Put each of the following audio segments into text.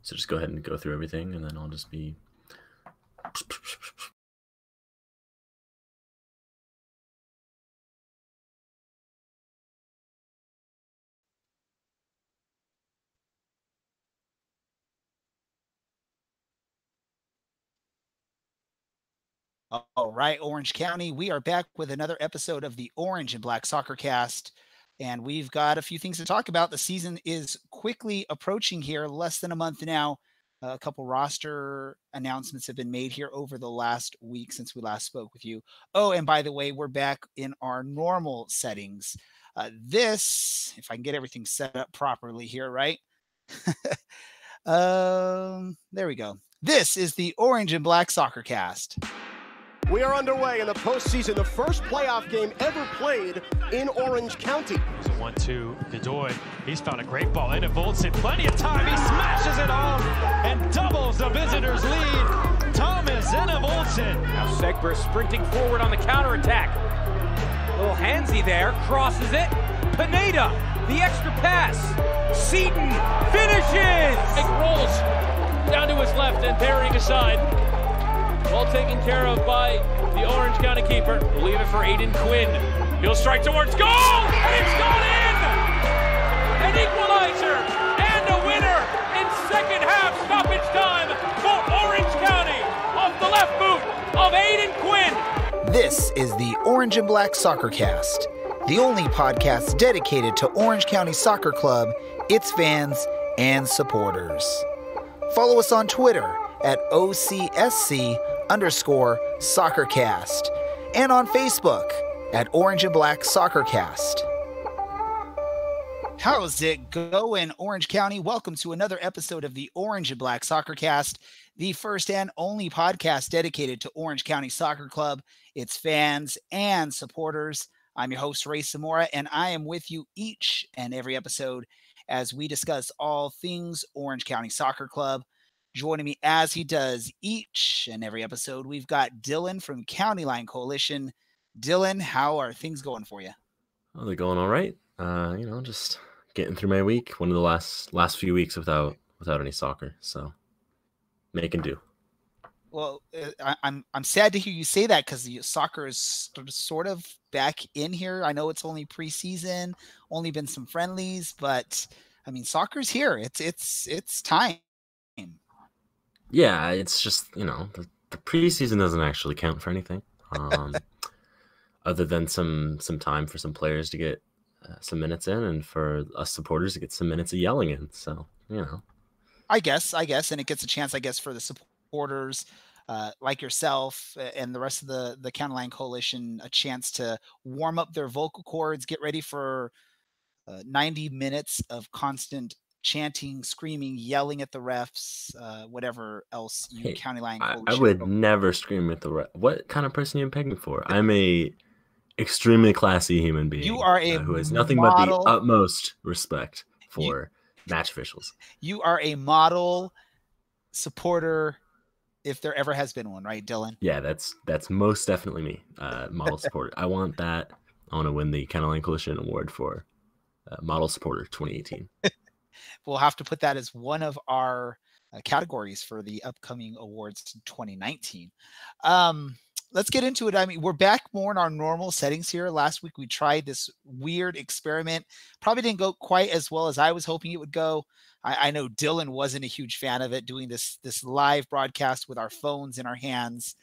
So just go ahead and go through everything, and then I'll just be. All right, Orange County, we are back with another episode of the Orange and Black SoccerCast, and we've got a few things to talk about. The season is quickly approaching here, less than a month now. A couple roster announcements have been made here over the last week since we last spoke with you. Oh, and by the way, we're back in our normal settings. This, if I can get everything set up properly here, right? There we go. This is the Orange and Black SoccerCast. We are underway in the postseason, the first playoff game ever played in Orange County. It's a 1-2, Godoy. He's found a great ball into Voltson. Plenty of time. He smashes it home and doubles the visitors' lead. Thomas Voltson. Now Segber sprinting forward on the counterattack. Little handsy there, crosses it. Pineda, the extra pass. Seaton finishes. It rolls down to his left and parrying aside. Well taken care of by the Orange County keeper. We'll leave it for Aiden Quinn. He'll strike towards goal, and it's gone in! An equalizer and a winner in second half stoppage time for Orange County off the left boot of Aiden Quinn. This is the Orange and Black SoccerCast, the only podcast dedicated to Orange County Soccer Club, its fans, and supporters. Follow us on Twitter at OCSC_SoccerCast and on Facebook at Orange and Black SoccerCast. How's it going, Orange County? Welcome to another episode of the Orange and Black SoccerCast, the first and only podcast dedicated to Orange County Soccer Club, its fans, and supporters. I'm your host, Ray Zamora, and I am with you each and every episode as we discuss all things Orange County Soccer Club. Joining me as he does each and every episode, we've got Dylan from County Line Coalition. Dylan, how are things going for you? Oh, they're going all right. Just getting through my week. One of the last few weeks without any soccer, so make and do. Well, I'm sad to hear you say that because soccer is sort of back in here. I know it's only preseason, only been some friendlies, but I mean, soccer's here. It's time. Yeah, it's just, the preseason doesn't actually count for anything, other than some time for some players to get some minutes in and for us supporters to get some minutes of yelling in. So, I guess, and it gets a chance, I guess, for the supporters like yourself and the rest of the County Line Coalition, a chance to warm up their vocal cords, get ready for 90 minutes of constant chanting, screaming, yelling at the refs, whatever else you County Line Coalition. I would never scream at the ref. What kind of person are you pegging me for? I'm a extremely classy human being. You are who has nothing but the utmost respect for match officials. You are a model supporter, if there ever has been one, right, Dylan? Yeah, that's most definitely me. Model supporter. I want that. I want to win the County Line Coalition Award for Model Supporter 2018. We'll have to put that as one of our categories for the upcoming awards in 2019. Let's get into it. I mean, we're back more in our normal settings here. Last week, we tried this weird experiment. Probably didn't go quite as well as I was hoping it would go. I know Dylan wasn't a huge fan of it, doing this live broadcast with our phones in our hands.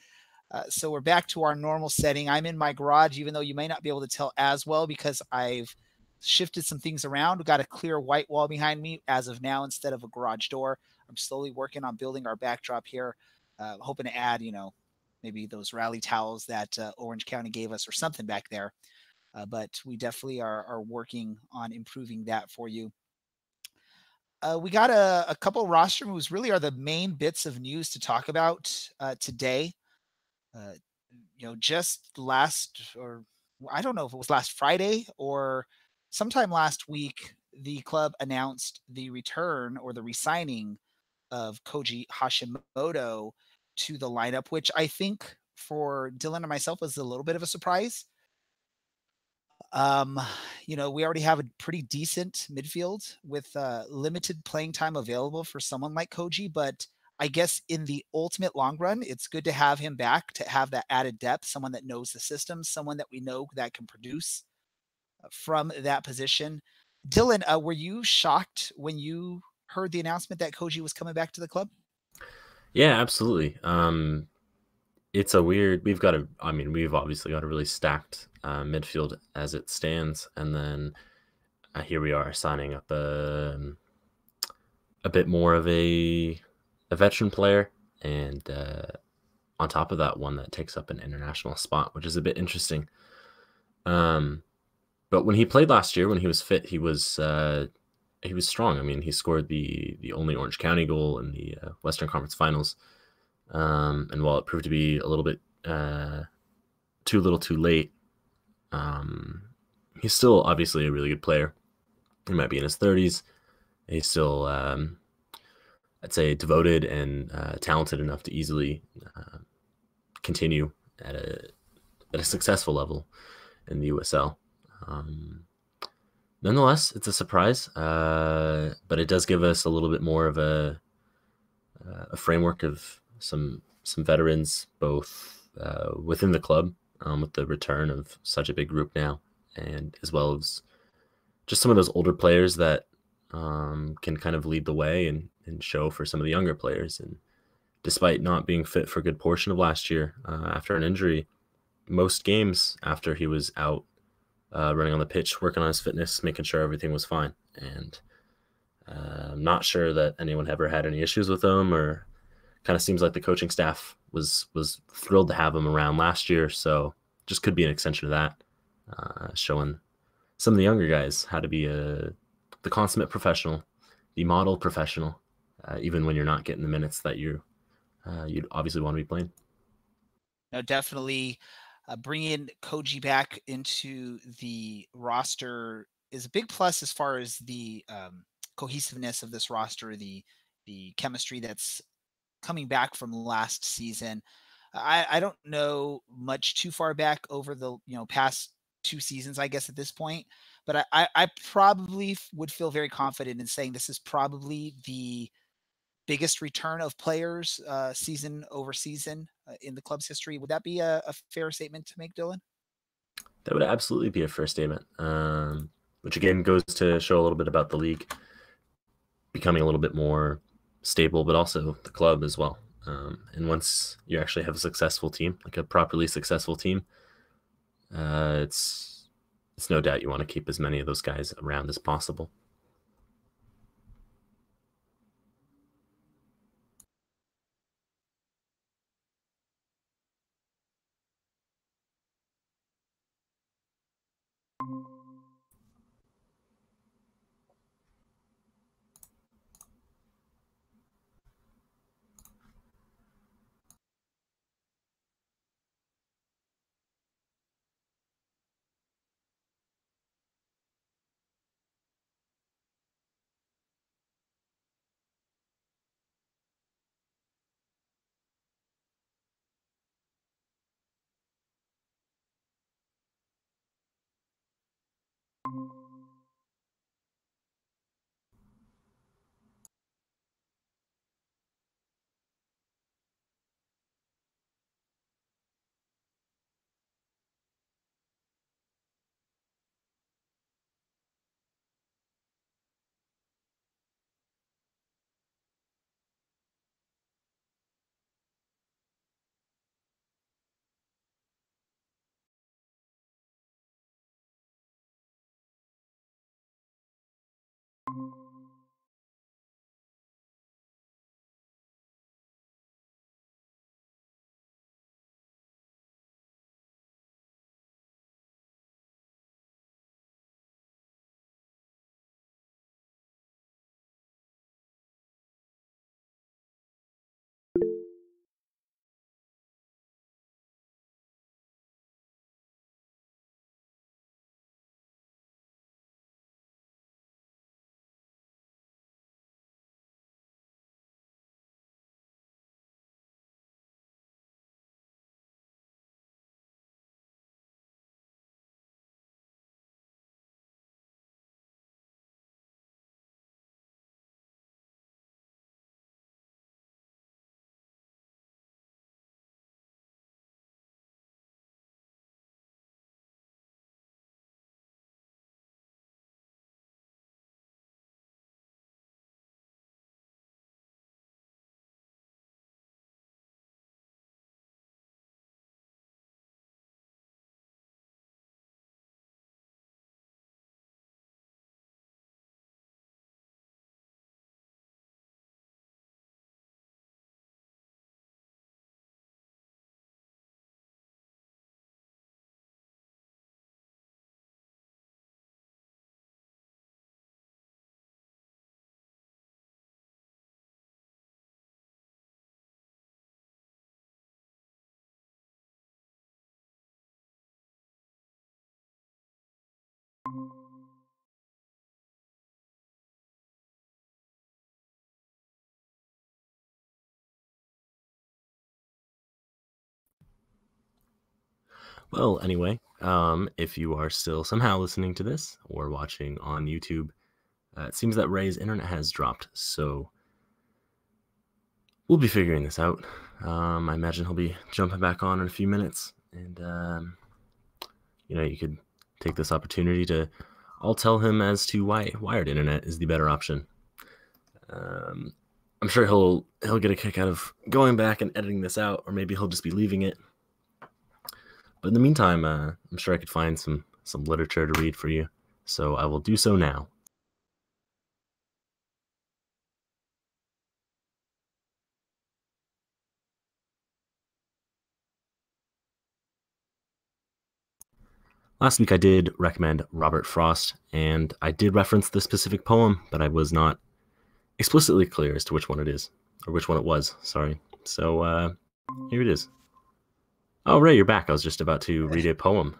So we're back to our normal setting. I'm in my garage, even though you may not be able to tell as well because I've shifted some things around. We've got a clear white wall behind me as of now instead of a garage door. I'm slowly working on building our backdrop here, hoping to add, maybe those rally towels that Orange County gave us or something back there. But we definitely are working on improving that for you. We got a couple roster moves, really are the main bits of news to talk about today. Just I don't know if it was last Friday or sometime last week, the club announced the return or the re-signing of Koji Hashimoto to the lineup, which I think for Dylan and myself was a little bit of a surprise. We already have a pretty decent midfield with limited playing time available for someone like Koji, but I guess in the ultimate long run, it's good to have him back, to have that added depth, someone that knows the system, someone that we know that can produce from that position. Dylan, were you shocked when you heard the announcement that Koji was coming back to the club? Yeah, absolutely. It's a weird. We've obviously got a really stacked midfield as it stands, and then here we are signing up a bit more of a veteran player, and on top of that, one that takes up an international spot, which is a bit interesting. But when he played last year, when he was fit, he was strong. I mean, he scored the only Orange County goal in the Western Conference Finals. And while it proved to be a little bit too little too late, he's still obviously a really good player. He might be in his 30s. He's still, I'd say, devoted and talented enough to easily continue at a successful level in the USL. Nonetheless, it's a surprise, but it does give us a little bit more of a framework of some veterans, both within the club, with the return of such a big group now, and as well as just some of those older players that can kind of lead the way and show for some of the younger players. And despite not being fit for a good portion of last year after an injury, most games after he was out running on the pitch, working on his fitness, making sure everything was fine. And I'm not sure that anyone ever had any issues with him, or kind of seems like the coaching staff was thrilled to have him around last year. So just could be an extension of that, showing some of the younger guys how to be the consummate professional, the model professional, even when you're not getting the minutes that you'd obviously want to be playing. No, definitely. Bringing Koji back into the roster is a big plus as far as the cohesiveness of this roster, the chemistry that's coming back from last season. I don't know much too far back over the past 2 seasons, I guess, at this point, but I probably would feel very confident in saying this is probably the biggest return of players season over season in the club's history. Would that be a fair statement to make, Dylan? That would absolutely be a fair statement, which again goes to show a little bit about the league becoming a little bit more stable, but also the club as well. And once you actually have a successful team, like a properly successful team, it's no doubt you want to keep as many of those guys around as possible. Well, anyway, if you are still somehow listening to this or watching on YouTube, it seems that Ray's internet has dropped, so we'll be figuring this out. I imagine he'll be jumping back on in a few minutes, and you could take this opportunity to I'll tell him as to why wired internet is the better option. I'm sure he'll get a kick out of going back and editing this out, or maybe he'll just be leaving it. But in the meantime, I'm sure I could find some literature to read for you, so I will do so now. Last week I did recommend Robert Frost, and I did reference the specific poem, but I was not explicitly clear as to which one it is, or which one it was, sorry. So here it is. Oh, Ray, you're back. I was just about to read a poem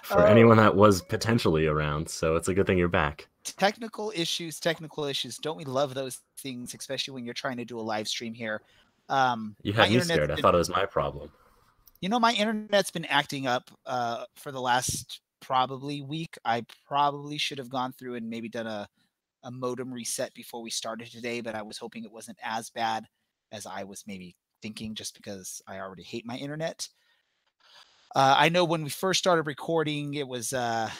for anyone that was potentially around, so it's a good thing you're back. Technical issues. Don't we love those things, especially when you're trying to do a live stream here? You had me scared. I thought it was my problem. My internet's been acting up for the last probably week. I probably should have gone through and maybe done a modem reset before we started today, but I was hoping it wasn't as bad as I was maybe thinking, just because I already hate my internet. I know when we first started recording, it was I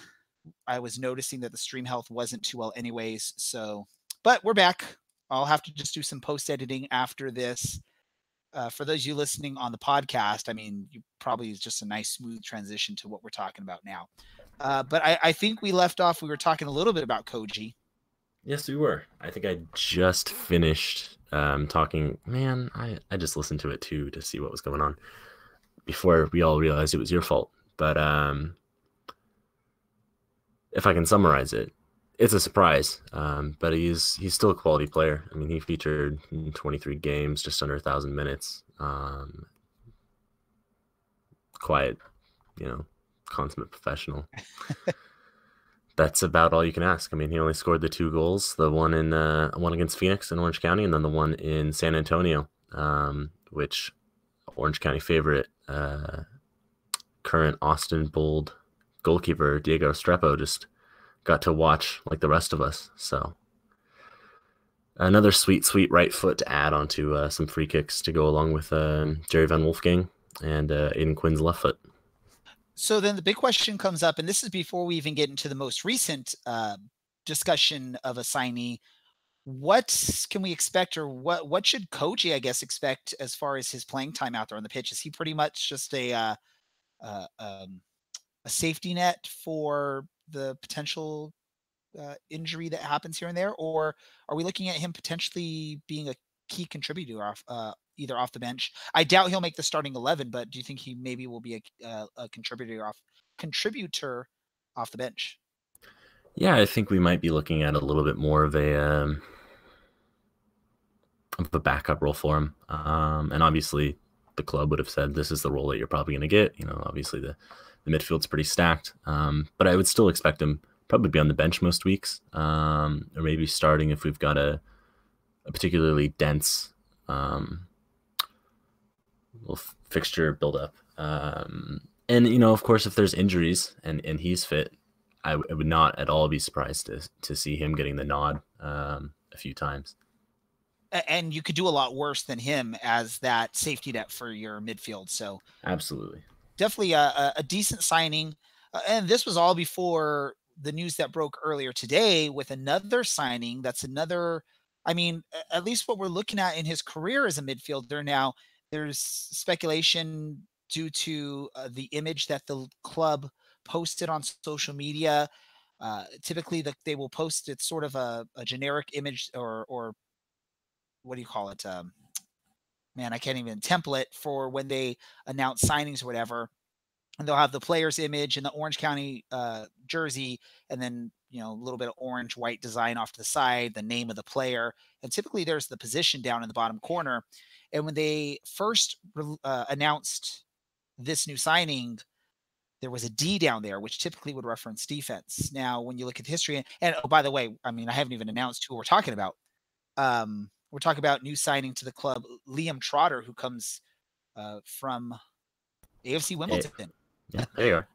was noticing that the stream health wasn't too well anyways. So, but we're back. I'll have to just do some post editing after this. For those of you listening on the podcast, I mean, you probably is just a nice smooth transition to what we're talking about now. But I think we left off. We were talking a little bit about Koji. Yes, we were. I think I just finished talking. Man, I just listened to it too to see what was going on before we all realized it was your fault. But if I can summarize it, it's a surprise. But he's still a quality player. I mean, he featured in 23 games, just under 1,000 minutes. Quiet, consummate professional. That's about all you can ask. I mean, he only scored the 2 goals, the one against Phoenix in Orange County, and then the one in San Antonio, which Orange County favorite, current Austin Bold goalkeeper Diego Strepo just got to watch like the rest of us. So another sweet right foot to add onto some free kicks to go along with Jerry Van Wolfgang and Aiden Quinn's left foot. So then the big question comes up, and this is before we even get into the most recent discussion of a signee. What can we expect, or what should Koji, I guess, expect as far as his playing time out there on the pitch? Is he pretty much just a safety net for the potential injury that happens here and there, or are we looking at him potentially being a key contributor off either off the bench? I doubt he'll make the starting 11, but do you think he maybe will be a contributor off the bench? Yeah, I think we might be looking at a little bit more of a backup role for him. And obviously the club would have said this is the role that you're probably going to get. Obviously the midfield's pretty stacked. But I would still expect him probably be on the bench most weeks, or maybe starting if we've got a particularly dense little fixture buildup. And of course, if there's injuries and he's fit, I would not at all be surprised to see him getting the nod a few times. And you could do a lot worse than him as that safety net for your midfield. So absolutely, definitely a decent signing. And this was all before the news that broke earlier today with another signing. That's another, I mean, at least what we're looking at in his career as a midfielder now. There's speculation due to the image that the club posted on social media. Typically, they will post it's sort of a generic image or what do you call it? Man, I can't even template for when they announce signings or whatever. And they'll have the player's image and the Orange County jersey, and then a little bit of orange white design off to the side, the name of the player, and typically there's the position down in the bottom corner. And when they first announced this new signing, there was a D down there, which typically would reference defense. Now, when you look at the history, and oh, by the way, I mean, I haven't even announced who we're talking about. We're talking about new signing to the club, Liam Trotter, who comes from AFC Wimbledon. Yeah, there you are.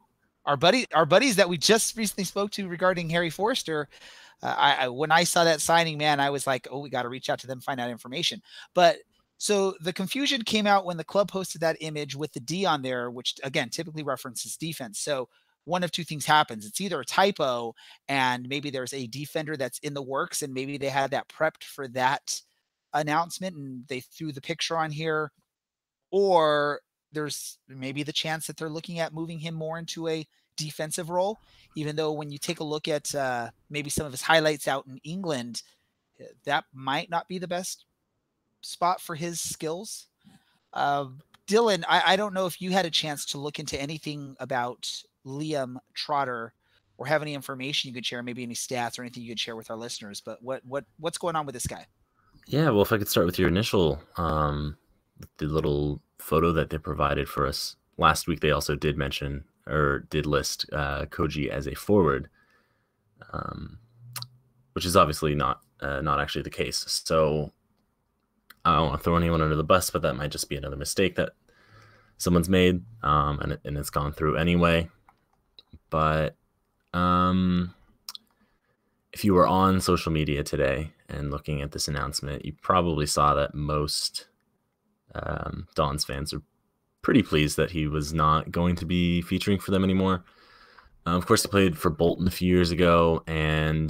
Our buddies that we just recently spoke to regarding Harry Forster. When I saw that signing, man, I was like, oh, we got to reach out to them, find out information. But so the confusion came out when the club posted that image with the D on there, which again typically references defense. So one of two things happens. It's either a typo and maybe there's a defender that's in the works and maybe they had that prepped for that announcement and they threw the picture on here, or there's maybe the chance that they're looking at moving him more into a defensive role, even though when you take a look at maybe some of his highlights out in England, that might not be the best spot for his skills. Dylan, I don't know if you had a chance to look into anything about Liam Trotter or have any information you could share, maybe any stats or anything you could share with our listeners, but what's going on with this guy? Yeah, well, if I could start with your initial, the little photo that they provided for us last week, they also did mention or did list Koji as a forward, which is obviously not actually the case. So I don't want to throw anyone under the bus, but that might just be another mistake that someone's made, and it's gone through anyway. But if you were on social media today and looking at this announcement, you probably saw that most Dons fans are pretty pleased that he was not going to be featuring for them anymore. Of course, he played for Bolton a few years ago, and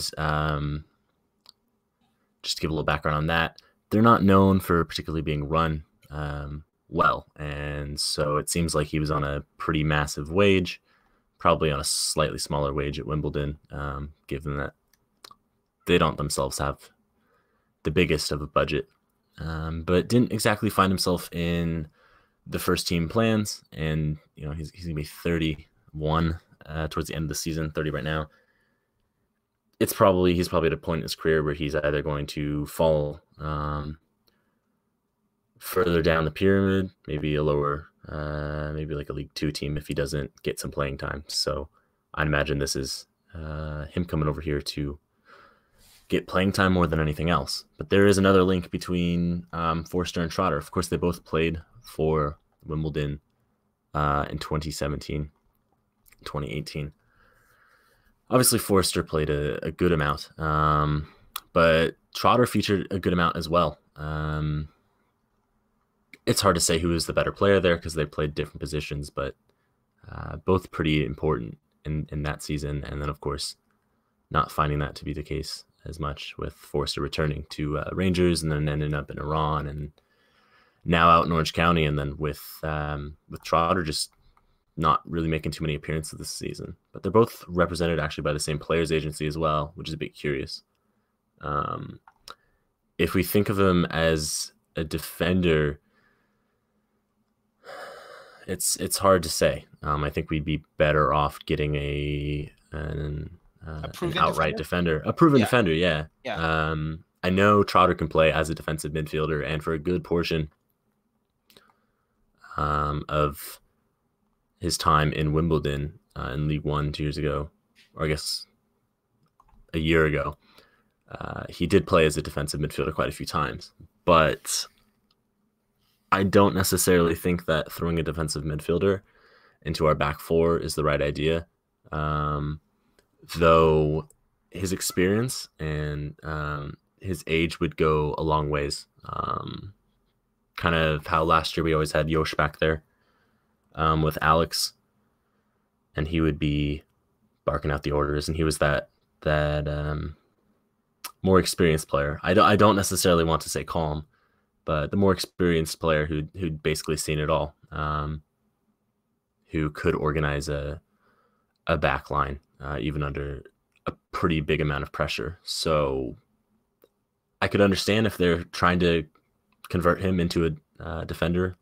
just to give a little background on that, they're not known for particularly being run well, and so it seems like he was on a pretty massive wage, probably on a slightly smaller wage at Wimbledon, given that they don't themselves have the biggest of a budget, but didn't exactly find himself in the first team plans. And you know, he's gonna be 31 towards the end of the season, 30 right now. He's probably at a point in his career where he's either going to fall further down the pyramid, maybe a lower, maybe like a League 2 team if he doesn't get some playing time. So I'd imagine this is him coming over here to get playing time more than anything else. But there is another link between Forster and Trotter. Of course, they both played for Wimbledon in 2017, 2018. Obviously, Forster played a good amount, but Trotter featured a good amount as well. It's hard to say who was the better player there because they played different positions, but both pretty important in that season. And then, of course, not finding that to be the case as much, with Forster returning to Rangers and then ending up in Iran and now out in Orange County, and then with Trotter just not really making too many appearances this season. But they're both represented actually by the same players agency as well, which is a bit curious. If we think of him as a defender, it's hard to say. I think we'd be better off getting an outright defender, a proven defender. Yeah. I know Trotter can play as a defensive midfielder, and for a good portion of his time in Wimbledon in League 1 2 years ago, or I guess a year ago, he did play as a defensive midfielder quite a few times. But I don't necessarily think that throwing a defensive midfielder into our back four is the right idea. Though his experience and his age would go a long ways. Kind of how last year we always had Yosh back there with Alex, and he would be barking out the orders, and he was that more experienced player. I don't necessarily want to say calm, but the more experienced player who'd basically seen it all, who could organize a back line even under a pretty big amount of pressure. So I could understand if they're trying to convert him into a defender,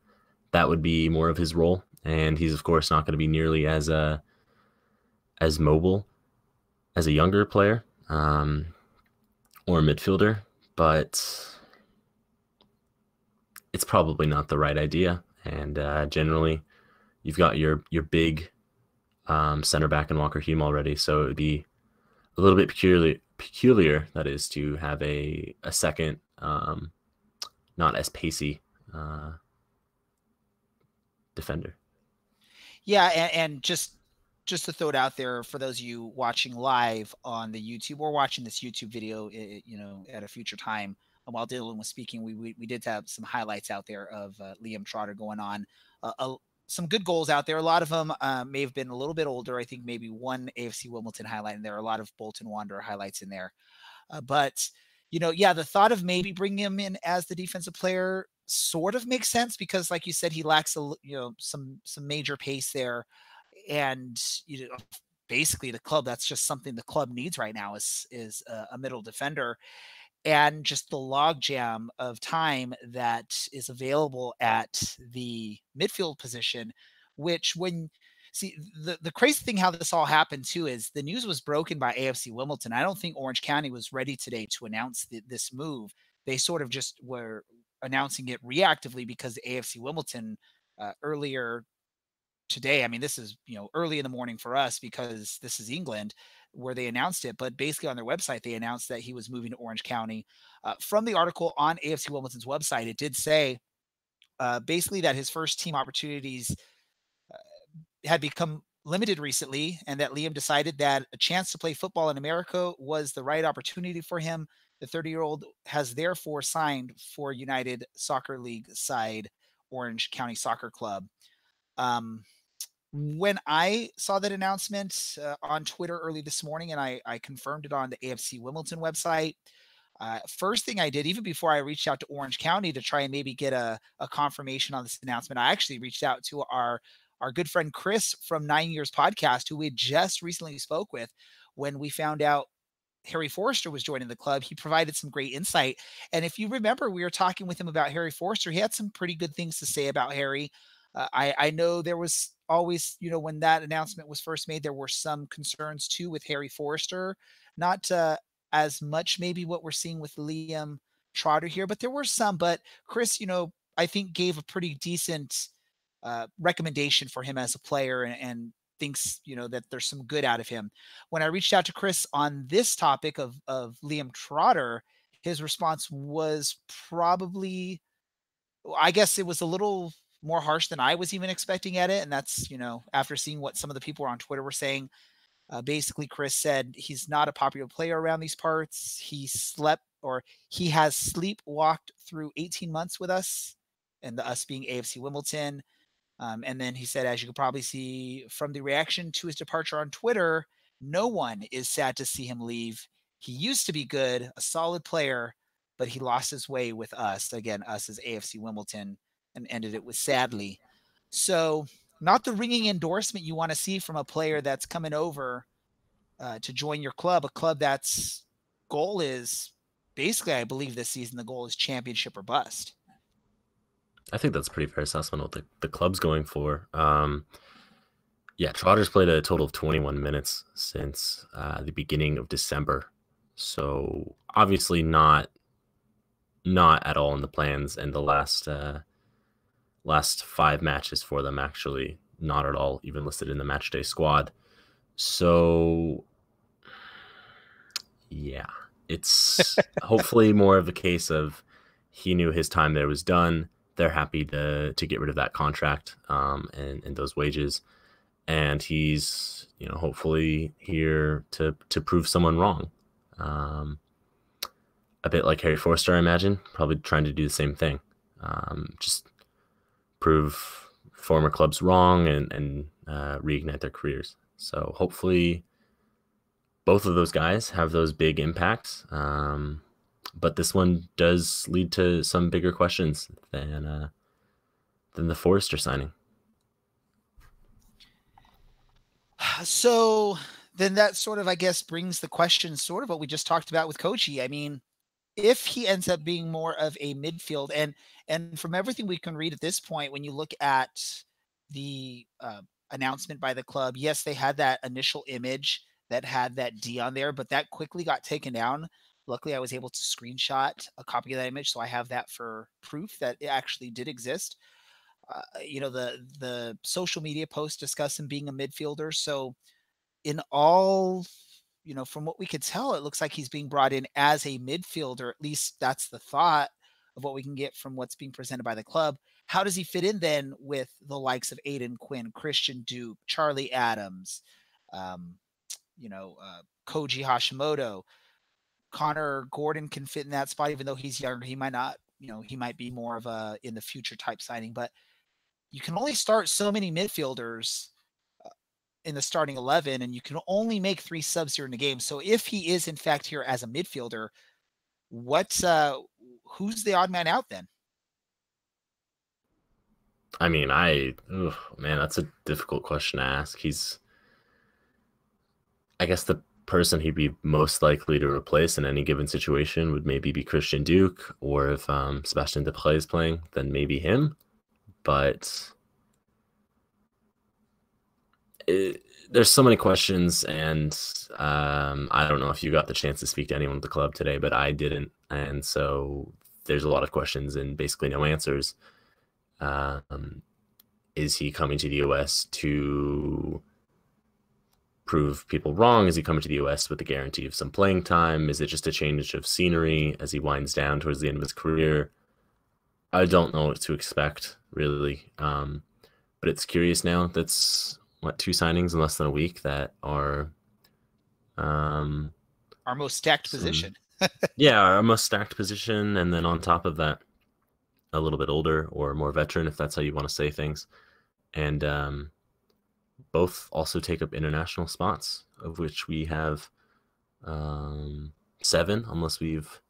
that would be more of his role. And he's of course not going to be nearly as mobile as a younger player or a midfielder, but it's probably not the right idea. And generally, you've got your big center back in Walker Hume already. So it would be a little bit peculiar, that is, to have a second, not as pacey defender. Yeah, and just to throw it out there for those of you watching live on the YouTube or watching this YouTube video, at a future time, while Dylan was speaking, we did have some highlights out there of Liam Trotter going on. Some good goals out there. A lot of them may have been a little bit older. I think maybe one AFC Wimbledon highlight, and there are a lot of Bolton Wanderer highlights in there. But the thought of maybe bringing him in as the defensive player sort of makes sense because, like you said, he lacks some major pace there, and basically the club, that's just something the club needs right now is a middle defender. And just the logjam of time that is available at the midfield position, which the crazy thing how this all happened too is the news was broken by AFC Wimbledon. I don't think Orange County was ready today to announce this move. They sort of just were announcing it reactively because AFC Wimbledon earlier today, I mean, this is, early in the morning for us because this is England where they announced it, but basically on their website, they announced that he was moving to Orange County. From the article on AFC Wimbledon's website, it did say basically that his first team opportunities had become limited recently, and that Liam decided that a chance to play football in America was the right opportunity for him. The 30-year-old has therefore signed for United Soccer League side Orange County Soccer Club. When I saw that announcement on Twitter early this morning, and I confirmed it on the AFC Wimbledon website, first thing I did, even before I reached out to Orange County to try and maybe get a confirmation on this announcement, I actually reached out to our good friend Chris from 9 Years Podcast, who we just recently spoke with when we found out Harry Forrester was joining the club. He provided some great insight. And if you remember, we were talking with him about Harry Forrester. He had some pretty good things to say about Harry. I know there was always, when that announcement was first made, there were some concerns too with Harry Forrester, not as much maybe what we're seeing with Liam Trotter here, but there were some. But Chris, I think gave a pretty decent recommendation for him as a player and thinks, that there's some good out of him. When I reached out to Chris on this topic of Liam Trotter, his response was probably, I guess it was a little more harsh than I was even expecting at it. And that's, after seeing what some of the people on Twitter were saying, basically Chris said he's not a popular player around these parts. He has sleepwalked through 18 months with us, and us being AFC Wimbledon. And then he said, as you could probably see from the reaction to his departure on Twitter, no one is sad to see him leave. He used to be good, a solid player, but he lost his way with us. Again, us as AFC Wimbledon, and ended it with sadly. So not the ringing endorsement you want to see from a player that's coming over to join your club, a club that's goal is basically, I believe this season, the goal is championship or bust. I think that's a pretty fair assessment of what the club's going for. Trotter's played a total of 21 minutes since the beginning of December. So obviously not at all in the plans, and the last 5 matches for them actually not at all even listed in the matchday squad. So yeah, it's hopefully more of a case of he knew his time there was done. They're happy to get rid of that contract and those wages, and he's hopefully here to prove someone wrong. A bit like Harry Forster, I imagine, probably trying to do the same thing. Just prove former clubs wrong and reignite their careers. So hopefully both of those guys have those big impacts. But this one does lead to some bigger questions than the Forrester signing. So then that sort of, I guess, brings the question sort of what we just talked about with Kochi. I mean, if he ends up being more of a midfield, and from everything we can read at this point, when you look at the announcement by the club, yes, they had that initial image that had that D on there, but that quickly got taken down. Luckily, I was able to screenshot a copy of that image, so I have that for proof that it actually did exist. the social media post discuss him being a midfielder. So in all, from what we could tell, it looks like he's being brought in as a midfielder. At least that's the thought of what we can get from what's being presented by the club. How does he fit in then with the likes of Aiden Quinn, Christian Duke, Charlie Adams, Koji Hashimoto? Connor Gordon can fit in that spot, even though he's younger. He might not, he might be more of a in the future type signing, but you can only start so many midfielders in the starting 11, and you can only make 3 subs here in the game. So if he is in fact here as a midfielder, who's the odd man out then? I mean, man, that's a difficult question to ask. I guess the person he'd be most likely to replace in any given situation would maybe be Christian Duke, or if Sebastian Deprez is playing, then maybe him. But there's so many questions, and I don't know if you got the chance to speak to anyone at the club today, but I didn't, and so there's a lot of questions and basically no answers. Is he coming to the US to prove people wrong? Is he coming to the US with the guarantee of some playing time? Is it just a change of scenery as he winds down towards the end of his career? I don't know what to expect, really. But it's curious now. That's 2 signings in less than a week that are our most stacked position. Yeah, our most stacked position, and then on top of that, a little bit older or more veteran, if that's how you want to say things. And both also take up international spots, of which we have 7, unless we've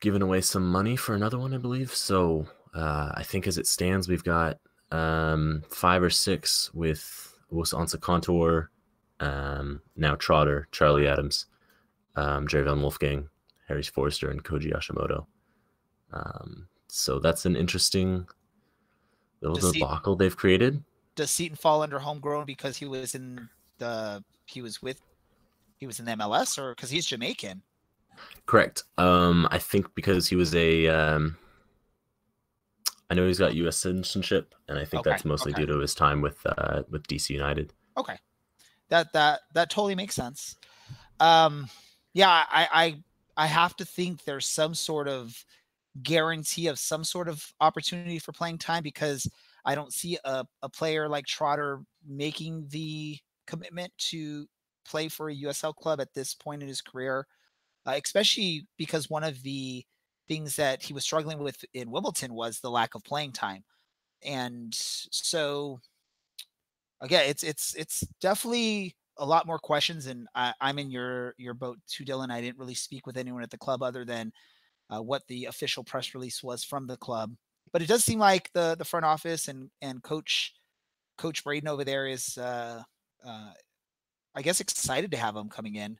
given away some money for another one, I believe. So I think as it stands, we've got 5 or 6 with Ansa Contour, now Trotter, Charlie Adams, Jerry Van Wolfgang, Harry Forrester, and Koji Hashimoto. So that's an interesting little debacle they've created. Does Seaton fall under homegrown because he was in the MLS, or because he's Jamaican? Correct. I think because he was I know he's got U.S. citizenship, and I think that's mostly due to his time with DC United. Okay, that totally makes sense. Yeah, I have to think there's some sort of guarantee of some sort of opportunity for playing time, because I don't see a player like Trotter making the commitment to play for a USL club at this point in his career, especially because one of the things that he was struggling with in Wimbledon was the lack of playing time. And so again, it's definitely a lot more questions, and I'm in your boat too, Dylan. I didn't really speak with anyone at the club other than what the official press release was from the club. But it does seem like the front office and Coach Braden over there is, I guess, excited to have him coming in.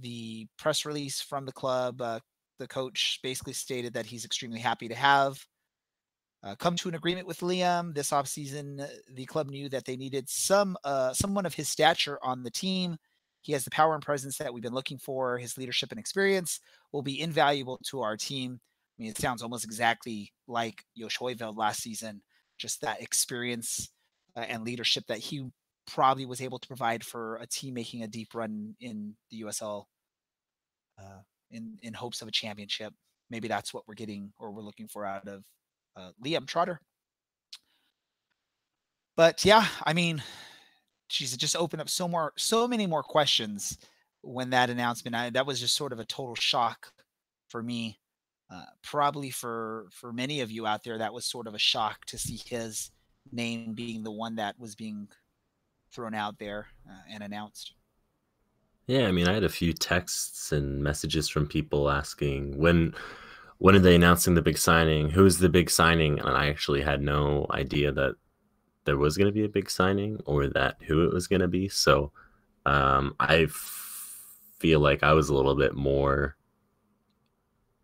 The press release from the club, the coach basically stated that he's extremely happy to have come to an agreement with Liam. This offseason, the club knew that they needed someone of his stature on the team. He has the power and presence that we've been looking for. His leadership and experience will be invaluable to our team. I mean, it sounds almost exactly like Josh Hoyveld last season, just that experience and leadership that he probably was able to provide for a team making a deep run in the USL in hopes of a championship. Maybe that's what we're getting, or we're looking for out of Liam Trotter. But yeah, I mean, she's just opened up so many more questions when that announcement. That was just sort of a total shock for me. Probably for many of you out there, that was sort of a shock to see his name being the one that was being thrown out there and announced. Yeah, I mean, I had a few texts and messages from people asking when are they announcing the big signing? Who's the big signing? And I actually had no idea that there was going to be a big signing or that who it was going to be. So I feel like I was a little bit more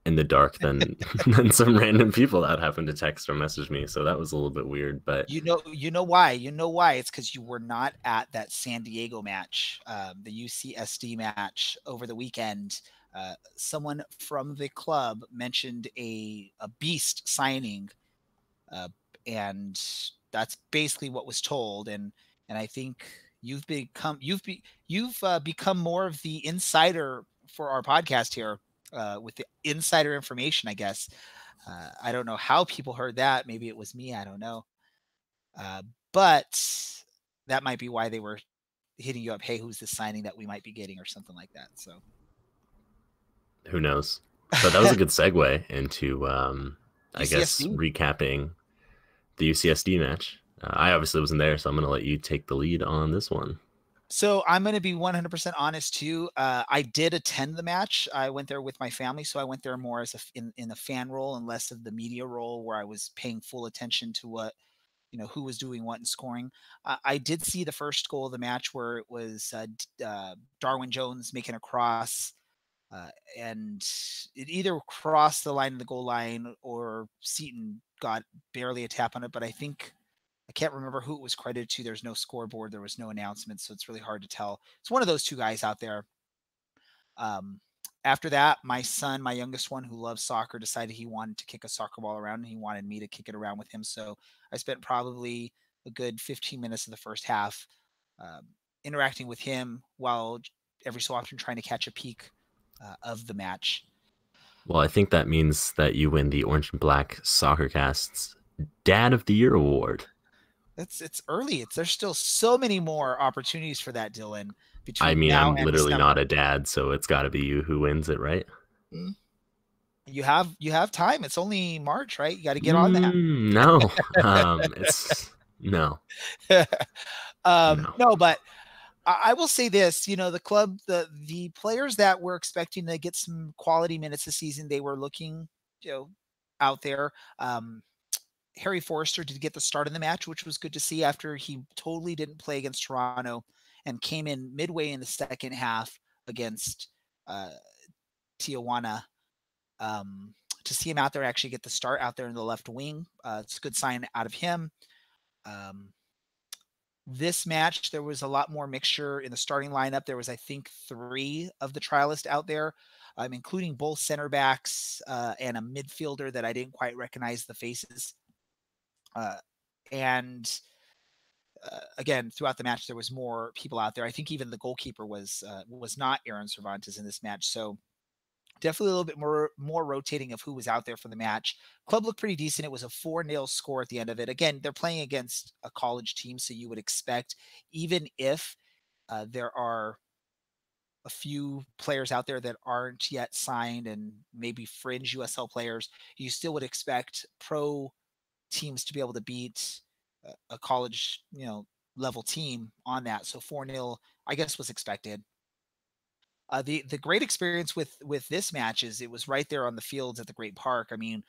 in the dark than some random people that happened to text or message me. So that was a little bit weird, but you know why? It's because you were not at that San Diego match, the UCSD match over the weekend. Someone from the club mentioned a beast signing And that's basically what was told. And I think you've become more of the insider for our podcast here, with the insider information, I guess. I don't know how people heard that. Maybe it was me. I don't know. But that might be why they were hitting you up. Hey, who's this signing that we might be getting, or something like that. So who knows? But that was a good segue into, I guess, recapping the UCSD match. I obviously wasn't there, so I'm going to let you take the lead on this one. So I'm going to be 100% honest too. I did attend the match. I went there with my family, so I went there more as in a fan role and less of the media role, where I was paying full attention to what, who was doing what and scoring. I did see the first goal of the match, where it was Darwin Jones making a cross, and it either crossed the line of the goal line, or Seaton got barely a tap on it. But I can't remember who it was credited to. There's no scoreboard. There was no announcement, so it's really hard to tell. It's one of those two guys out there. After that, my son, my youngest one, who loves soccer, decided he wanted to kick a soccer ball around, and he wanted me to kick it around with him. So I spent probably a good 15 minutes of the first half interacting with him, while every so often trying to catch a peek of the match. Well, I think that means that you win the Orange and Black SoccerCast's Dad of the Year award. It's early. There's still so many more opportunities for that, Dylan. I'm literally not a dad, so it's got to be you who wins it, right? You have time. It's only March, right? You got to get on that. No, it's no. No, but I will say this. The club, the players that were expecting to get some quality minutes this season, they were looking, out there. Harry Forrester did get the start in the match, which was good to see, after he totally didn't play against Toronto and came in midway in the second half against Tijuana. To see him out there, actually get the start out there in the left wing, it's a good sign out of him. This match, there was a lot more mixture in the starting lineup. There was, I think, 3 of the trialists out there, including both center backs and a midfielder that I didn't quite recognize the faces. Again, throughout the match, there was more people out there. I think even the goalkeeper was not Aaron Cervantes in this match. So definitely a little bit more rotating of who was out there for the match. Club looked pretty decent. It was a 4-0 score at the end of it. Again, they're playing against a college team, so you would expect, even if there are a few players out there that aren't yet signed and maybe fringe USL players, you still would expect pro teams to be able to beat a college, level team on that. So 4-0, I guess, was expected. The great experience with this match is it was right there on the fields at the Great Park. I mean,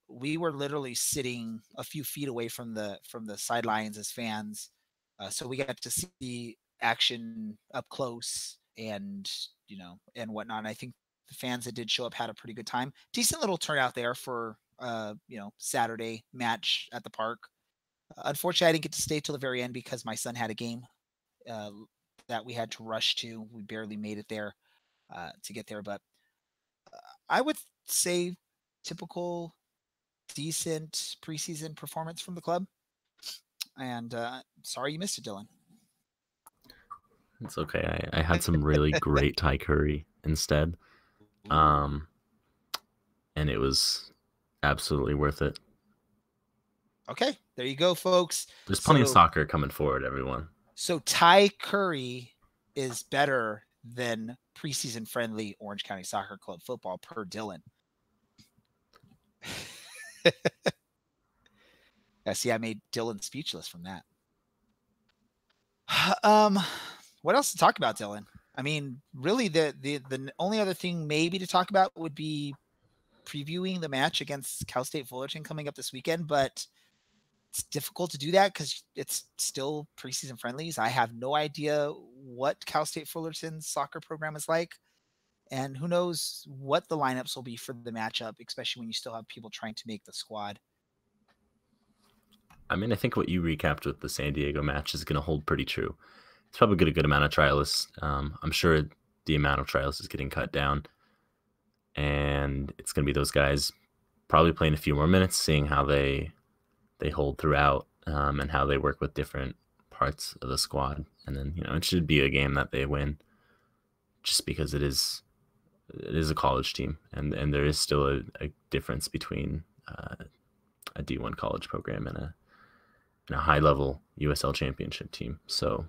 we were literally sitting a few feet away from the sidelines as fans, so we got to see action up close and whatnot. And I think the fans that did show up had a pretty good time. Decent little turnout there for Saturday match at the park. Unfortunately, I didn't get to stay till the very end because my son had a game that we had to rush to. We barely made it there to get there, but I would say typical, decent preseason performance from the club. And sorry you missed it, Dylan. It's okay. I had some really great Thai curry instead, and it was absolutely worth it. Okay, there you go, folks. There's plenty of soccer coming forward, everyone. So Thai curry is better than preseason friendly Orange County Soccer Club football, per Dylan. Yeah, see, I made Dylan speechless from that. What else to talk about, Dylan? I mean, really, the only other thing maybe to talk about would be previewing the match against Cal State Fullerton coming up this weekend, but it's difficult to do that because it's still preseason friendlies. I have no idea what Cal State Fullerton's soccer program is like, and who knows what the lineups will be for the matchup, especially when you still have people trying to make the squad. I mean, I think what you recapped with the San Diego match is going to hold pretty true. It's probably got a good amount of trialists. I'm sure the amount of trialists is getting cut down, and it's going to be those guys probably playing a few more minutes, seeing how they they hold throughout, and how they work with different parts of the squad. And then, it should be a game that they win, just because it is a college team, and there is still a difference between a D1 college program and a high-level USL championship team. So,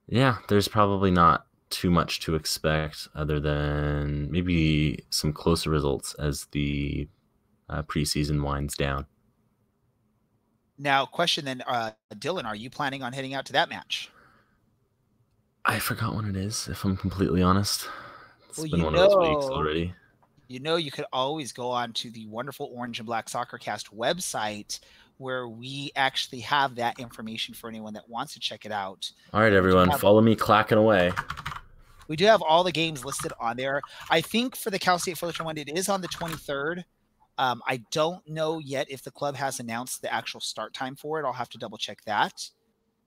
yeah, there's probably not too much to expect other than maybe some closer results as the preseason winds down. Now, question then, Dylan, are you planning on heading out to that match? I forgot when it is, if I'm completely honest. It's Well, been one of those weeks already. You could always go on to the wonderful Orange and Black SoccerCast website, where we actually have that information for anyone that wants to check it out. All right, everyone, follow me clacking away. We do have all the games listed on there. I think for the Cal State Fullerton one, it is on the 23rd. I don't know yet if the club has announced the actual start time for it. I'll have to double check that.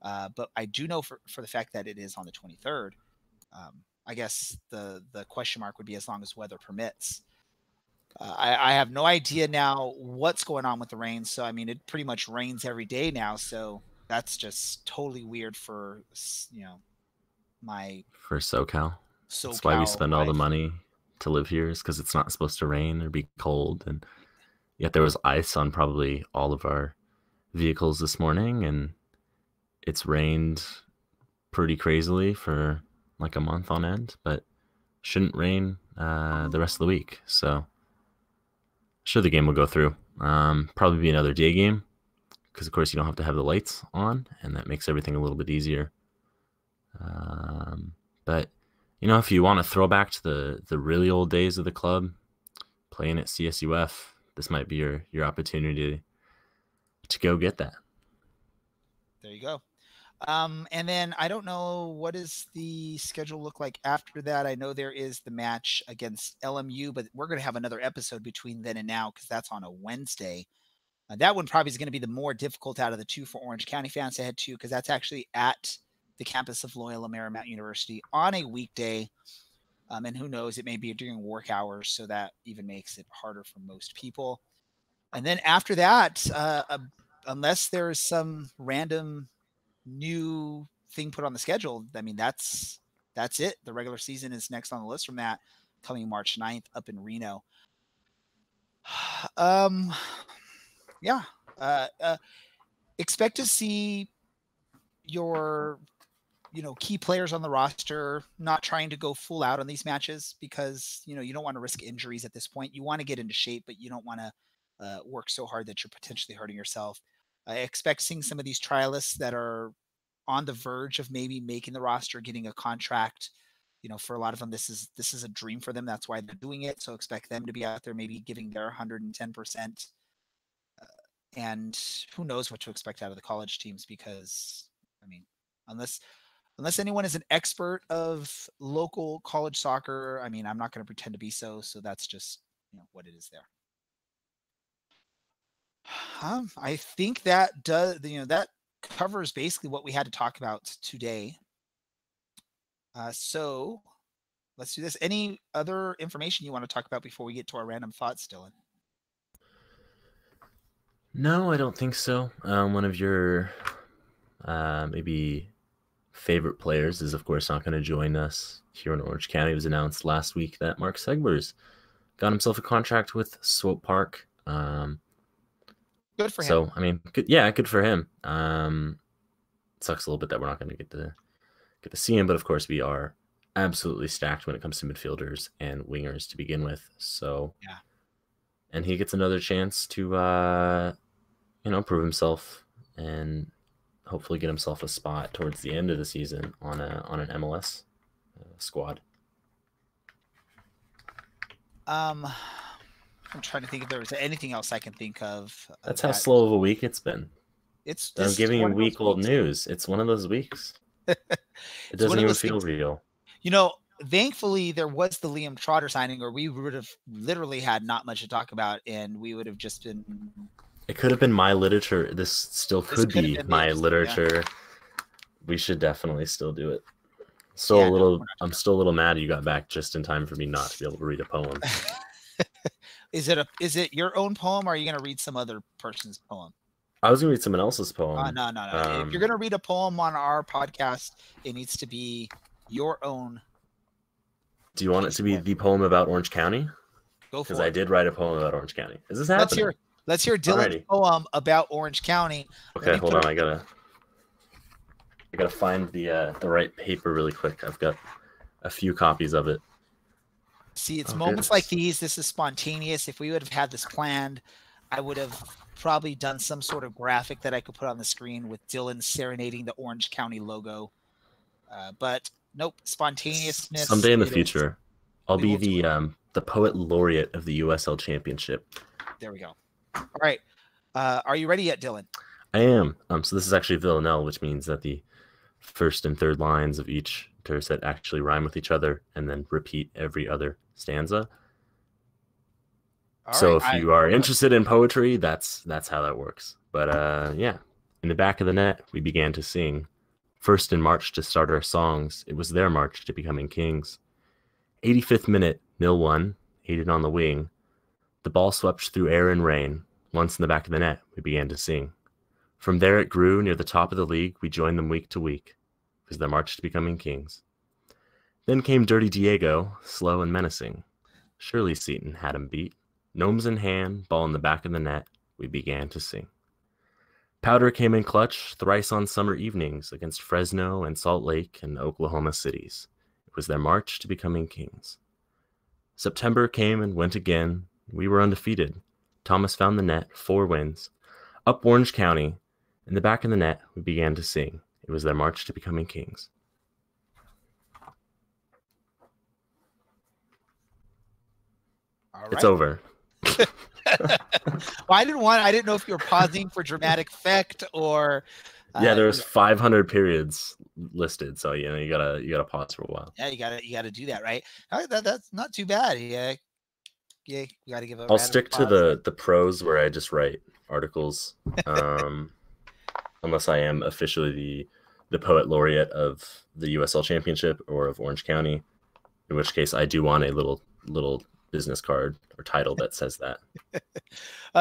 But I do know for the fact that it is on the 23rd. I guess the question mark would be as long as weather permits. I have no idea now what's going on with the rain. So, I mean, it pretty much rains every day now. So that's just totally weird for, for SoCal. That's why we spend all the money to live here, is because it's not supposed to rain or be cold. And yet there was ice on probably all of our vehicles this morning, and it's rained pretty crazily for like a month on end, but shouldn't rain the rest of the week. So sure, the game will go through. Probably be another day game, because of course you don't have to have the lights on, and that makes everything a little bit easier. But if you want to throw back to the really old days of the club, playing at CSUF, this might be your opportunity to go get that. There you go. And then I don't know, what does the schedule look like after that? I know there is the match against LMU, but we're going to have another episode between then and now, because that's on a Wednesday. That one probably is going to be the more difficult out of the two for Orange County fans to head to, because that's actually at the campus of Loyola Marymount University on a weekday. And who knows, it may be during work hours, so that even makes it harder for most people. And then after that, unless there's some random new thing put on the schedule, I mean, that's it. The regular season is next on the list from that, coming March 9th up in Reno. Expect to see your key players on the roster not trying to go full out on these matches, because you don't want to risk injuries at this point. You want to get into shape, but you don't want to work so hard that you're potentially hurting yourself. I expect seeing some of these trialists that are on the verge of maybe making the roster, getting a contract. For a lot of them, this is a dream for them. That's why they're doing it. So expect them to be out there, maybe giving their 110%. And who knows what to expect out of the college teams, because, I mean, unless anyone is an expert of local college soccer, I mean, I'm not going to pretend to be so that's just, what it is there. I think that that covers basically what we had to talk about today. So let's do this. Any other information you want to talk about before we get to our random thoughts, Dylan? No, I don't think so. One of your maybe favorite players is, of course, not going to join us here in Orange County. It was announced last week that Mark Segbers got himself a contract with Swope Park. Good for him. So, I mean, good for him. Sucks a little bit that we're not going to get to see him, but of course we are absolutely stacked when it comes to midfielders and wingers to begin with. So, yeah. And he gets another chance to, prove himself and hopefully get himself a spot towards the end of the season on an MLS squad. I'm trying to think if there was anything else I can think of. That's how slow of a week it's been. I'm giving you week-old news. It's one of those weeks. It doesn't even feel real. Thankfully, there was the Liam Trotter signing, or we would have literally had not much to talk about, and we would have just been... It could have been my literature. This still could be my literature. Yeah. We should definitely still do it. I'm still a little mad you got back just in time for me not to be able to read a poem. Is it your own poem, or are you going to read some other person's poem? I was gonna read someone else's poem. No. If you're going to read a poem on our podcast, it needs to be your own. Do you want it to be the poem about Orange County? Go for it. Because I did write a poem about Orange County. Is this happening? Let's hear Dylan's poem about Orange County. Okay, hold on. I gotta find the right paper really quick. I've got a few copies of it. See, it's moments like these. This is spontaneous. If we would have had this planned, I would have probably done some sort of graphic that I could put on the screen with Dylan serenading the Orange County logo. But nope, spontaneousness. Someday in the future, I'll be the poet laureate of the USL Championship. There we go. All right. Are you ready yet, Dylan? I am. So this is actually villanelle, which means that the first and third lines of each tercet actually rhyme with each other and then repeat every other stanza. So if you are interested in poetry, that's how that works. But yeah, in the back of the net, we began to sing. First in March to start our songs, it was their march to becoming kings. 85th minute, 0-1, aided on the wing. The ball swept through air and rain. Once in the back of the net, we began to sing. From there it grew near the top of the league. We joined them week to week. It was their march to becoming kings. Then came Dirty Diego, slow and menacing. Shirley Seaton had him beat. Gnomes in hand, ball in the back of the net, we began to sing. Powder came in clutch thrice on summer evenings against Fresno and Salt Lake and Oklahoma cities. It was their march to becoming kings. September came and went again. We were undefeated. Thomas found the net, 4 wins. Up Orange County, in the back of the net, we began to sing. It was their march to becoming kings. All right. It's over. Well, I didn't know if you were pausing for dramatic effect or. Yeah, there's 500 periods listed, so you gotta pause for a while. Yeah, you gotta do that, right? That's not too bad. Yeah, you gotta give. I'll stick to the prose where I just write articles, unless I am officially the poet laureate of the USL Championship or of Orange County, in which case I do want a little business card or title that says that.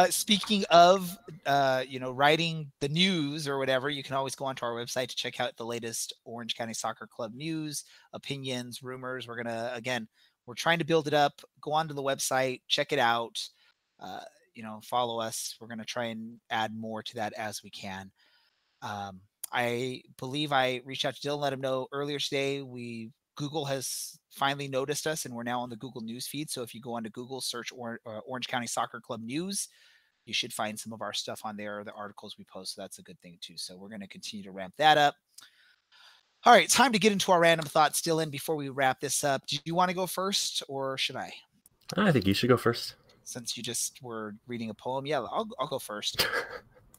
Speaking of, writing the news or whatever, you can always go onto our website to check out the latest Orange County Soccer Club news, opinions, rumors. We're trying to build it up. Go onto the website, check it out. Follow us. We're going to try and add more to that as we can. I believe I reached out to Dylan, let him know earlier today. Google has finally noticed us, and we're now on the Google News feed. So if you go onto Google, search Orange County Soccer Club News, you should find some of our stuff on there, the articles we post. So that's a good thing too. So we're going to continue to ramp that up. All right, time to get into our random thoughts, Dylan, before we wrap this up. Do you want to go first, or should I? I think you should go first. Since you just were reading a poem. Yeah, I'll go first.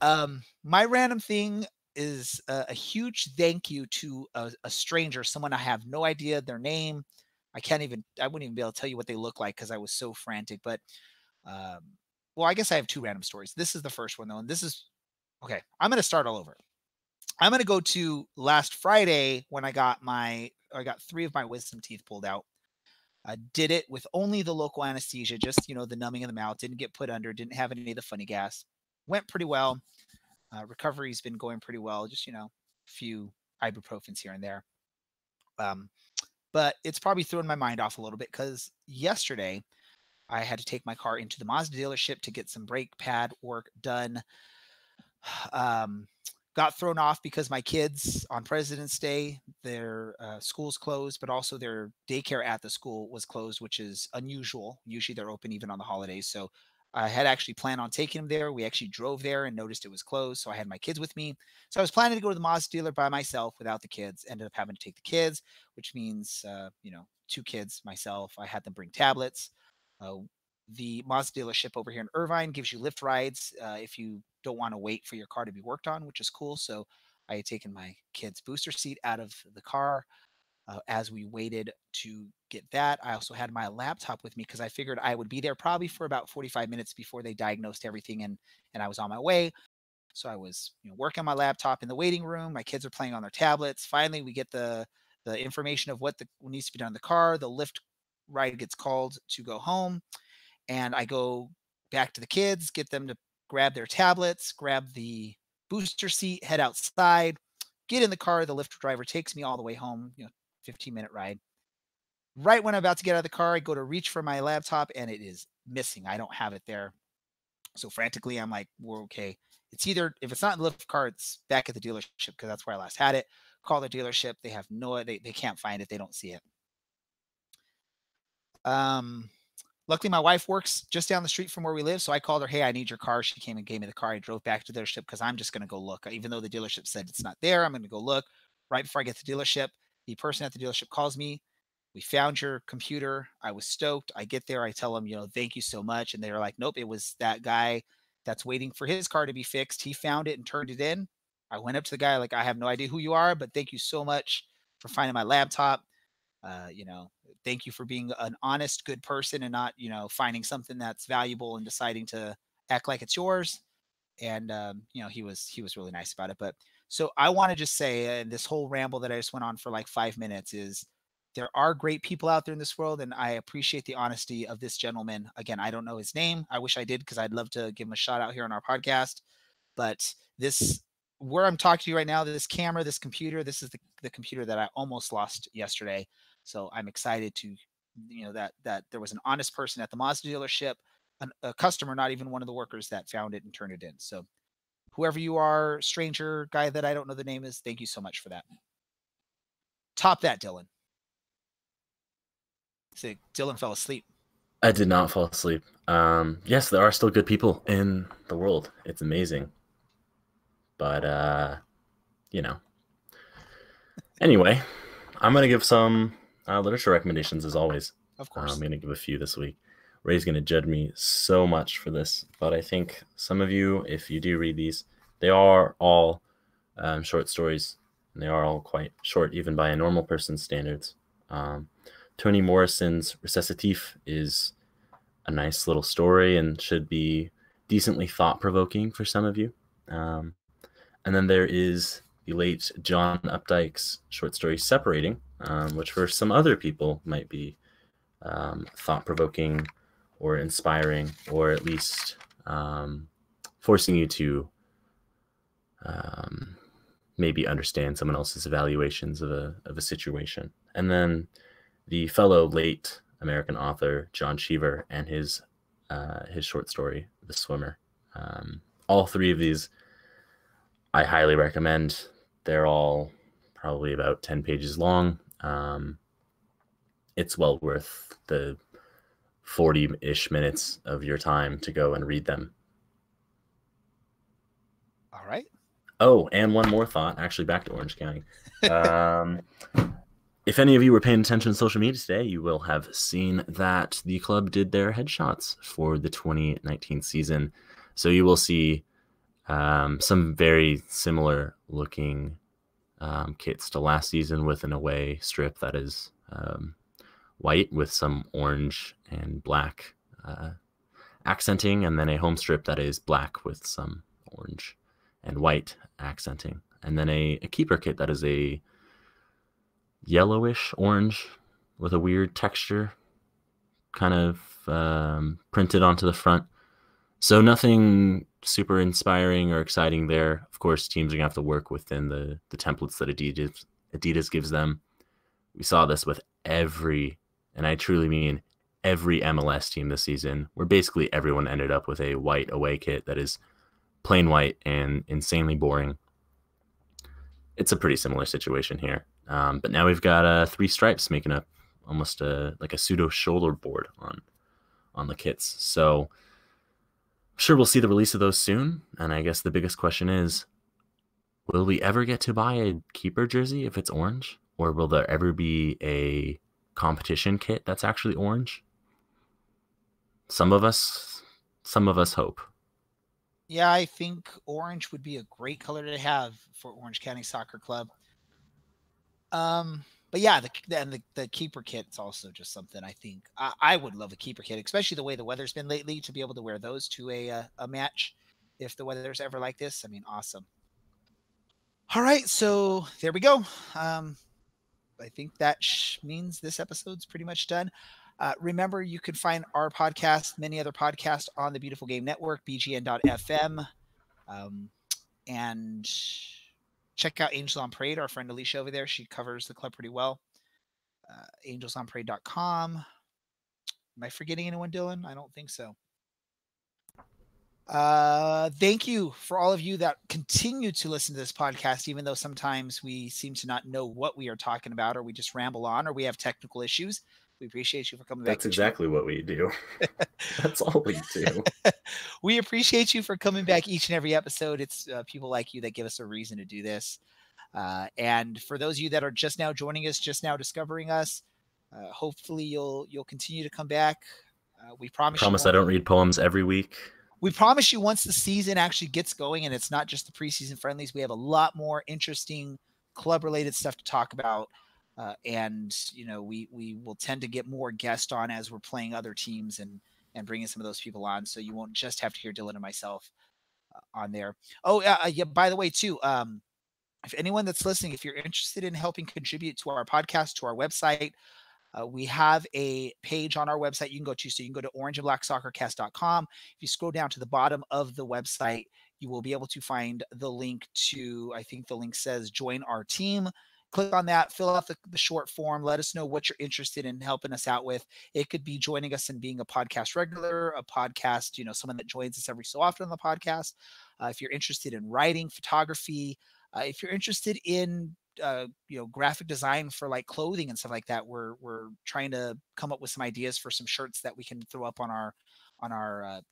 My random thing is a huge thank you to a stranger, someone I have no idea their name. I wouldn't even be able to tell you what they look like because I was so frantic. But, I guess I have 2 random stories. This is the first one though. And this is, okay, I'm going to start all over. I'm going to go to last Friday when I got 3 of my wisdom teeth pulled out. I did it with only the local anesthesia, just, the numbing of the mouth, didn't get put under, didn't have any of the funny gas. Went pretty well. Recovery's been going pretty well. Just, a few ibuprofens here and there. But it's probably thrown my mind off a little bit because yesterday I had to take my car into the Mazda dealership to get some brake pad work done. Got thrown off because my kids on President's Day, their school's closed, but also their daycare at the school was closed, which is unusual. Usually they're open even on the holidays. So I had actually planned on taking them there. We actually drove there and noticed it was closed. So I had my kids with me. So I was planning to go to the Mazda dealer by myself without the kids. Ended up having to take the kids, which means, 2 kids, myself. I had them bring tablets. The Mazda dealership over here in Irvine gives you lift rides if you don't want to wait for your car to be worked on, which is cool. So I had taken my kid's booster seat out of the car as we waited to get that. I also had my laptop with me because I figured I would be there probably for about 45 minutes before they diagnosed everything and I was on my way. So I was working on my laptop in the waiting room. My kids are playing on their tablets. Finally, we get the information of what needs to be done in the car. The lift ride gets called to go home. and I go back to the kids, get them to grab their tablets, grab the booster seat, head outside, get in the car. The Lyft driver takes me all the way home, 15-minute ride. Right when I'm about to get out of the car, I go to reach for my laptop and it is missing. I don't have it there. So frantically, I'm like, we're okay. It's either, if it's not in the Lyft car, it's back at the dealership because that's where I last had it. Call the dealership. They have they can't find it. They don't see it. Luckily, my wife works just down the street from where we live. So I called her, hey, I need your car. She came and gave me the car. I drove back to the dealership because I'm just going to go look. Even though the dealership said it's not there, I'm going to go look. Right before I get to the dealership, the person at the dealership calls me. We found your computer. I was stoked. I get there. I tell them, thank you so much. And they're like, nope, it was that guy that's waiting for his car to be fixed. He found it and turned it in. I went up to the guy, like, I have no idea who you are, but thank you so much for finding my laptop. Thank you for being an honest, good person and not, finding something that's valuable and deciding to act like it's yours. And, he was really nice about it. But so I want to just say, this whole ramble that I just went on for like 5 minutes is, there are great people out there in this world, and I appreciate the honesty of this gentleman. Again, I don't know his name. I wish I did because I'd love to give him a shout out here on our podcast. But where I'm talking to you right now, this camera, this computer, this is the computer that I almost lost yesterday. So I'm excited to, that there was an honest person at the Mazda dealership, a customer, not even one of the workers, that found it and turned it in. So whoever you are, stranger, guy that I don't know the name is, thank you so much for that. Top that, Dylan. So Dylan fell asleep. I did not fall asleep. Yes, there are still good people in the world. It's amazing. But, Anyway, I'm going to give some literature recommendations as always. Of course. I'm going to give a few this week. Ray's going to judge me so much for this, but I think some of you, if you do read these, they are all short stories, and they are all quite short, even by a normal person's standards. Toni Morrison's Recitatif is a nice little story and should be decently thought-provoking for some of you. And then there is the late John Updike's short story Separating, which for some other people might be thought-provoking or inspiring, or at least forcing you to maybe understand someone else's evaluations of a situation. And then the fellow late American author John Cheever and his short story, The Swimmer. All three of these I highly recommend. They're all probably about 10 pages long. It's well worth the 40-ish minutes of your time to go and read them. All right. Oh, and one more thought, actually back to Orange County. If any of you were paying attention to social media today, you will have seen that the club did their headshots for the 2019 season. So you will see some very similar looking kits to last season, with an away strip that is white with some orange and black accenting, and then a home strip that is black with some orange and white accenting, and then a keeper kit that is a yellowish orange with a weird texture kind of printed onto the front. So nothing super inspiring or exciting there. Of course, teams are going to have to work within the templates that Adidas gives them. We saw this with every, and I truly mean every MLS team this season, where basically everyone ended up with a white away kit that is plain white and insanely boring. It's a pretty similar situation here. But now we've got 3 stripes making up almost like a pseudo shoulder board on the kits. So I'm sure we'll see the release of those soon. And I guess the biggest question is, will we ever get to buy a keeper jersey if it's orange? Or will there ever be a competition kit that's actually orange? Some of us hope. Yeah, I think orange would be a great color to have for Orange County Soccer Club. But yeah, the keeper kit is also just something I think I would love a keeper kit, especially the way the weather's been lately, to be able to wear those to a match if the weather's ever like this. I mean, awesome. All right, so there we go. I think that means this episode's pretty much done. Remember, you can find our podcast, many other podcasts on the Beautiful Game Network, bgn.fm. And check out Angels on Parade, our friend Alicia over there. She covers the club pretty well. Angelsonparade.com. Am I forgetting anyone, Dylan? I don't think so. Thank you for all of you that continue to listen to this podcast, even though sometimes we seem to not know what we are talking about, or we just ramble on, or we have technical issues. We appreciate you for coming back. That's exactly what we do. That's all we do. We appreciate you for coming back each and every episode. It's people like you that give us a reason to do this. And for those of you that are just now joining us, just now discovering us, hopefully you'll continue to come back. We promise I don't read poems every week. We promise you, once the season actually gets going, and it's not just the preseason friendlies, we have a lot more interesting club-related stuff to talk about. And, you know, we will tend to get more guests on as we're playing other teams and bringing some of those people on. So you won't just have to hear Dylan and myself on there. Oh, yeah. By the way, too, if anyone that's listening, if you're interested in helping contribute to our podcast, to our website, we have a page on our website you can go to. So you can go to orangeandblacksoccercast.com. If you scroll down to the bottom of the website, you will be able to find the link to, I think the link says join our team. Click on that, fill out the short form, let us know what you're interested in helping us out with. It could be joining us and being a podcast regular, a podcast, you know, someone that joins us every so often on the podcast. If you're interested in writing, photography, if you're interested in, you know, graphic design for like clothing and stuff like that, we're trying to come up with some ideas for some shirts that we can throw up on our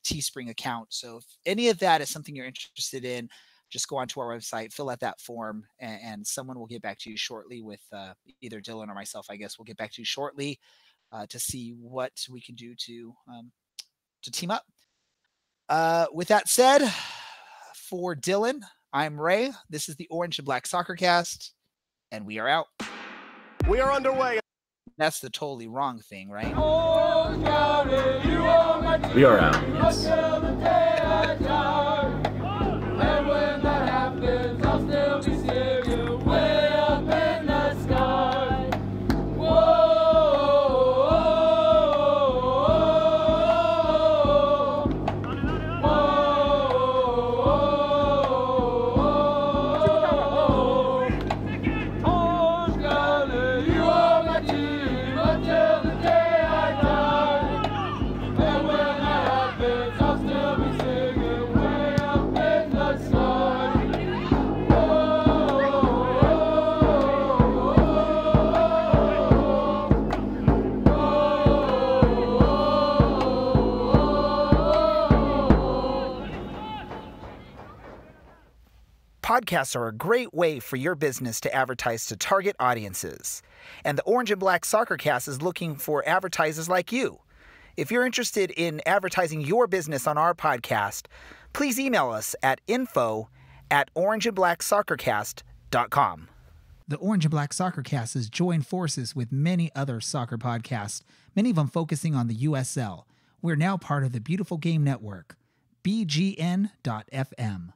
Teespring account. So if any of that is something you're interested in, just go onto our website, fill out that form, and someone will get back to you shortly with either Dylan or myself. I guess we'll get back to you shortly to see what we can do to team up. With that said, for Dylan, I'm Ray. This is the Orange and Black SoccerCast, and we are out. We are underway. That's the totally wrong thing, right? We are out. Yes. Podcasts are a great way for your business to advertise to target audiences. And the Orange and Black SoccerCast is looking for advertisers like you. If you're interested in advertising your business on our podcast, please email us at info@orangeandblacksoccercast.com. The Orange and Black SoccerCast has joined forces with many other soccer podcasts, many of them focusing on the USL. We're now part of the Beautiful Game Network, bgn.fm.